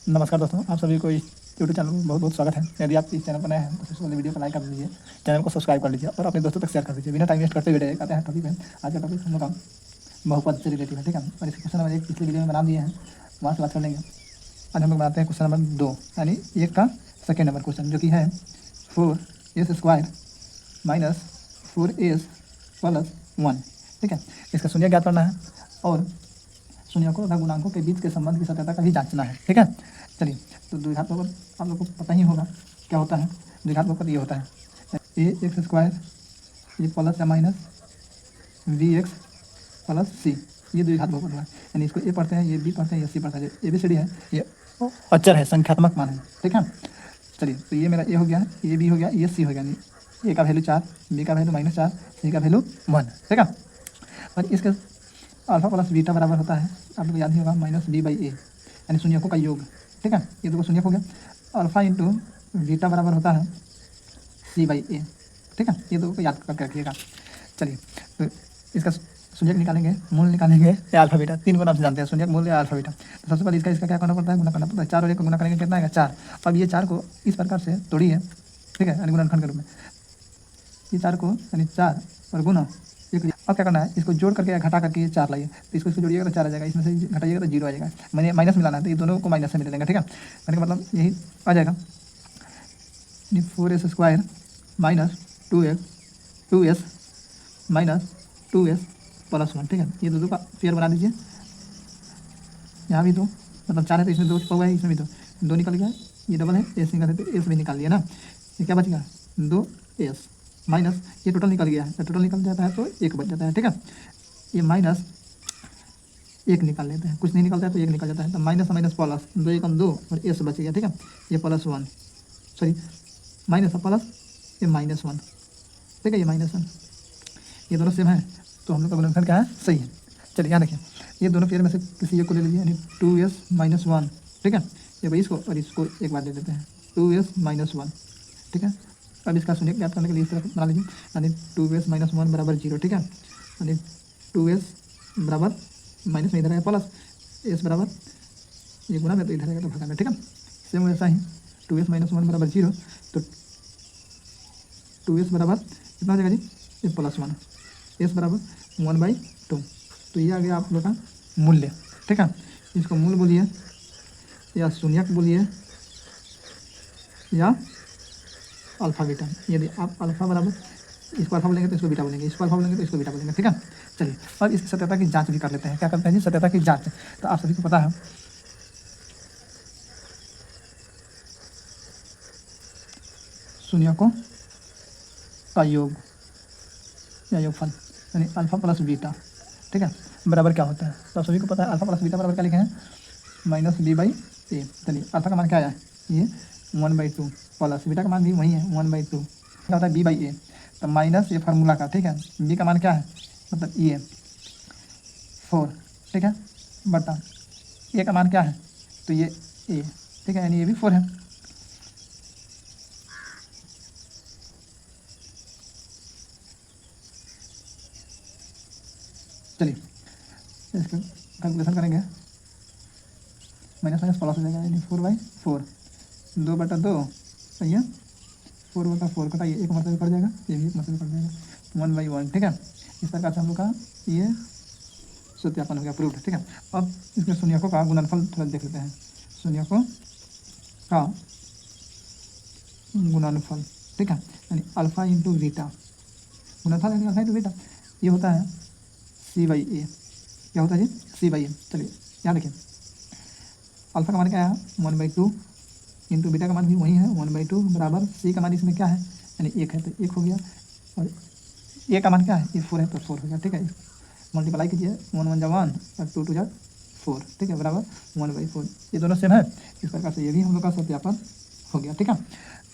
नमस्कार दोस्तों, आप सभी को इस यूट्यूब चैनल में बहुत बहुत स्वागत है। यदि आप इस चैनल पर नए हैं तो सबसे पहले वीडियो को लाइक कर दीजिए, चैनल को सब्सक्राइब कर लीजिए और अपने दोस्तों तक शेयर कर दीजिए। बिना टाइम वेस्ट करते हुए कहते हैं टॉपिक है। आज का टॉपिक हम लोग का बहुपद से रिलेटिव है, ठीक है। और इसके क्वेश्चन नंबर 1 पिछले वीडियो में बना दिए हैं, वहाँ से बात कर लेंगे। आज हम लोग बनाते हैं क्वेश्चन नंबर 2, यानी 1 का सेकेंड नंबर क्वेश्चन, जो कि है 4s² माइनस 4s प्लस 1, ठीक है। इसका शून्य ज्ञात करना है और शून्यकों तथा गुणांकों के बीच के संबंध की सत्यता का भी जांचना है, ठीक है। चलिए, तो द्विघात बहुपद आप लोग को पता ही होगा क्या होता है। द्विघात बहुपद ये होता है ax² ये प्लस या माइनस bx प्लस c, ये द्विघात बहुपद है। यानी इसको a पढ़ते हैं, ये b पढ़ते हैं, ये c पढ़ता है। ABCD है, ये अचर है, संख्यात्मक मान है, ठीक है। चलिए, तो ये मेरा a हो गया, ये b हो गया, ये c हो गया। a का वैल्यू 4, b का वैल्यू -4, c का वैल्यू 1, ठीक है। और इसके अल्फा प्लस बीटा बराबर होता है, आप लोग याद ही होगा, -b/a, यानी शून्यकों का योग, ठीक है। ये देखो शून्यक हो गया। अल्फा इंटू बीटा बराबर होता है c/a, ठीक है। ये दो को याद करके रखिएगा। चलिए, तो इसका शून्यक निकालेंगे, मूल निकालेंगे या अल्फा बीटा, 3 को नाम से जानते हैं, शून्यक, मूल या अल्फा बीटा। तो सबसे पहले इसका क्या करना पड़ता है, गुना करना पड़ता है। 4 और 1 को गुना करेंगे, कितना आएगा 4। अब ये 4 को इस प्रकार से तोड़िए, ठीक है, यानी गुणनखंड के रूप में। ये 4 को यानी 4 और गुना 1। अब क्या करना है, इसको जोड़ करके या घटा करके ये 4 लाइए, तो इसको जोड़िएगा तो 4 आ जाएगा, इसमें से घटाइएगा तो 0 आ जाएगा। मैंने माइनस मिलाना है तो ये दोनों को माइनस से मिल लेंगे, ठीक है। मैंने का मतलब यही आ जाएगा 4s² minus 2s minus 2s plus 1, ठीक है। ये दो का पेयर बना दीजिए। यहाँ भी 2, मतलब 4 है तो इसमें 2 छुपा हुआ है, इसमें भी 2 निकल गया। ये डबल है, एस निकल है तो एस भी निकाल लिया ना। ये क्या बचेगा, 2s माइनस, ये टोटल निकल गया है, तो टोटल निकल जाता है तो 1 बच जाता है, ठीक है। ये माइनस 1 निकाल लेते हैं, कुछ नहीं निकलता है तो 1 निकल जाता है, तो माइनस माइनस प्लस, 2 एकम 2 और एस बच गया, ठीक है। ये +1, सॉरी माइनस प्लस, ये -1, ठीक है। ये -1, ये दोनों सेम है तो हम लोग का गुणनखंड क्या है, सही है। चलिए, यहाँ देखिए, ये दोनों पेयर में से किसी एक को ले लीजिए, यानी 2s - 1, ठीक है। ये भाई इसको और इसको एक बार ले लेते हैं, 2s - 1, ठीक है। अब इसका शून्य ज्ञात करने के लिए इस तरह बना लीजिए, यानी 2s - 1 बराबर 0, ठीक है। यानी 2s बराबर माइनस में इधर है प्लस, s बराबर ये गुना में तो इधर आएगा तो भगा में, ठीक है। सेम वैसा ही 2s - 1 बराबर 0, तो 2s बराबर कितना हो जाएगा जी, ये +1, s बराबर 1/2। तो ये आ गया आप लोग का मूल्य, ठीक है। इसको मूल बोलिए या शून्यक बोलिए या अल्फा बीटा। यदि आप अल्फा बराबर इसको अल्फा बोलेंगे तो इसको बीटा बोलेंगे, इसको अल्फा बोलेंगे तो इसको बीटा बोलेंगे, ठीक है। चलिए, अब इसकी सत्यता की जांच भी कर लेते हैं। क्या करते हैं जी, सत्यता की जांच। तो आप सभी को पता है शून्यकों का योग या योगफल, यानी अल्फा प्लस बीटा, ठीक है, बराबर क्या होता है। तो आप सभी को पता है अल्फा प्लस बीटा बराबर क्या लिखे हैं, -b/a। चलिए, अल्फा का मान क्या आया, ये 1/2 प्लस बीटा का मान भी वही है 1/2, क्या होता है b/a, तो माइनस ये फार्मूला का, ठीक है। b का मान क्या है, मतलब ये 4, ठीक है, बटा a का मान क्या है, तो ये a, ठीक है, यानी ये भी 4 है। चलिए, इसका कैलकुलेशन करेंगे, माइनस माइनस प्लस हो जाएगा, यानी 4/4, 2/2, सही है। 4/4 कटा, ये एक मतलब कट जाएगा, ये भी एक मतलब कट जाएगा, 1/1, ठीक है। इस प्रकार से हम लोग का ये सत्यापन हो गया, प्रूव्ड, ठीक है। अब इसमें शून्यकों का गुणनफल थोड़ा देख लेते हैं। शून्यकों का गुणनफल, ठीक है, यानी अल्फा इंटू बीटा, गुणनफल यानी अल्फा इंटू बीटा, ये होता है c/a। क्या होता है जी, c/a। चलिए, यहाँ देखिए, अल्फा का मान क्या है 1/2 इंटू बीटा का मान भी वही है 1/2 बराबर c का मान इसमें क्या है, यानी 1 है तो 1 हो गया, और a का मान क्या है, ये 4 है तो 4 हो गया, ठीक है। मल्टीप्लाई कीजिए, 1 1 जा 1 और 2 2 जा 4, ठीक है, बराबर 1/4। ये दोनों सेम है, इस प्रकार से ये भी हम लोग का सत्यापन हो गया, ठीक है।